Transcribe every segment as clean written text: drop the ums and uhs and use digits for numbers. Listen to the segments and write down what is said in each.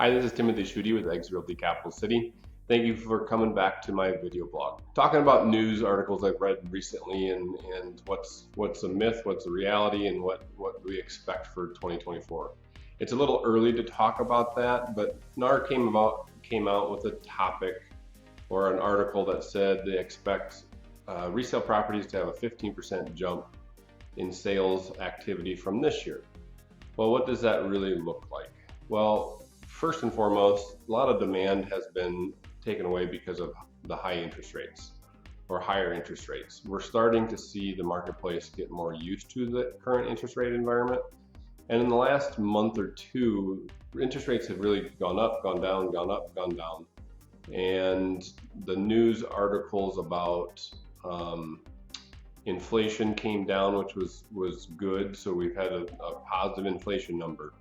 Hi, this is Timothy Schutte with Realty Capital City. Thank you for coming back to my video blog. Talking about news articles I've read recently and what's a myth, what's a reality, and what we expect for 2024. It's a little early to talk about that, but NAR came out with a topic or an article that said they expect resale properties to have a 15% jump in sales activity from this year. Well, what does that really look like? Well, first and foremost, a lot of demand has been taken away because of the high interest rates or higher interest rates. We're starting to see the marketplace get more used to the current interest rate environment. And in the last month or two, interest rates have really gone up, gone down, gone up, gone down. And the news articles about inflation came down, which was good. So we've had a positive inflation number.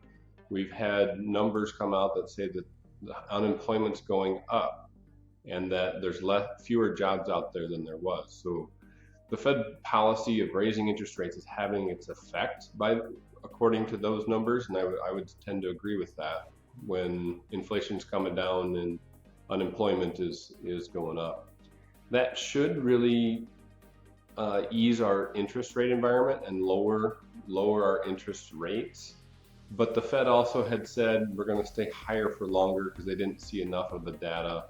We've had numbers come out that say that the unemployment's going up and that there's fewer jobs out there than there was. So the Fed policy of raising interest rates is having its effect according to those numbers, and I would tend to agree with that when inflation's coming down and unemployment is going up. That should really ease our interest rate environment and lower our interest rates. But the Fed also had said we're going to stay higher for longer because they didn't see enough of the data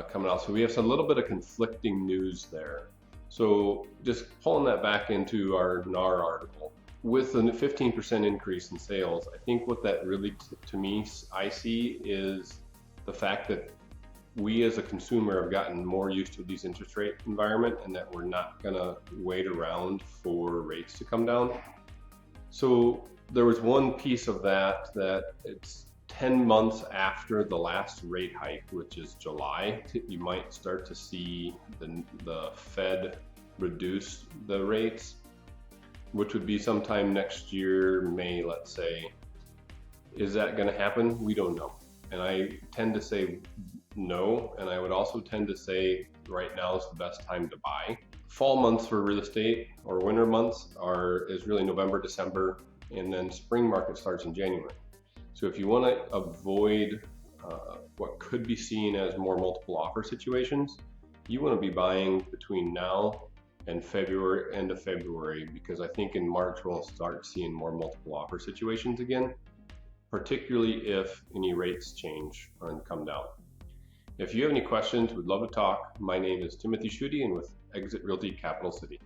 coming out. So we have a little bit of conflicting news there. So just pulling that back into our NAR article, with a 15% increase in sales, I think what that really, to me, I see is the fact that we as a consumer have gotten more used to these interest rate environment and that we're not going to wait around for rates to come down. So there was one piece of that it's 10 months after the last rate hike, which is July, you might start to see the Fed reduce the rates, which would be sometime next year, May, let's say. Is that going to happen? We don't know. And I tend to say no, and I would also tend to say right now is the best time to buy. Fall months for real estate or winter months is really November, December, and then spring market starts in January. So if you want to avoid what could be seen as more multiple offer situations, you want to be buying between now and February, end of February, because I think in March we'll start seeing more multiple offer situations again, particularly if any rates change and come down. If you have any questions, we'd love to talk. My name is Timothy Schutte and with Exit Realty Capital City.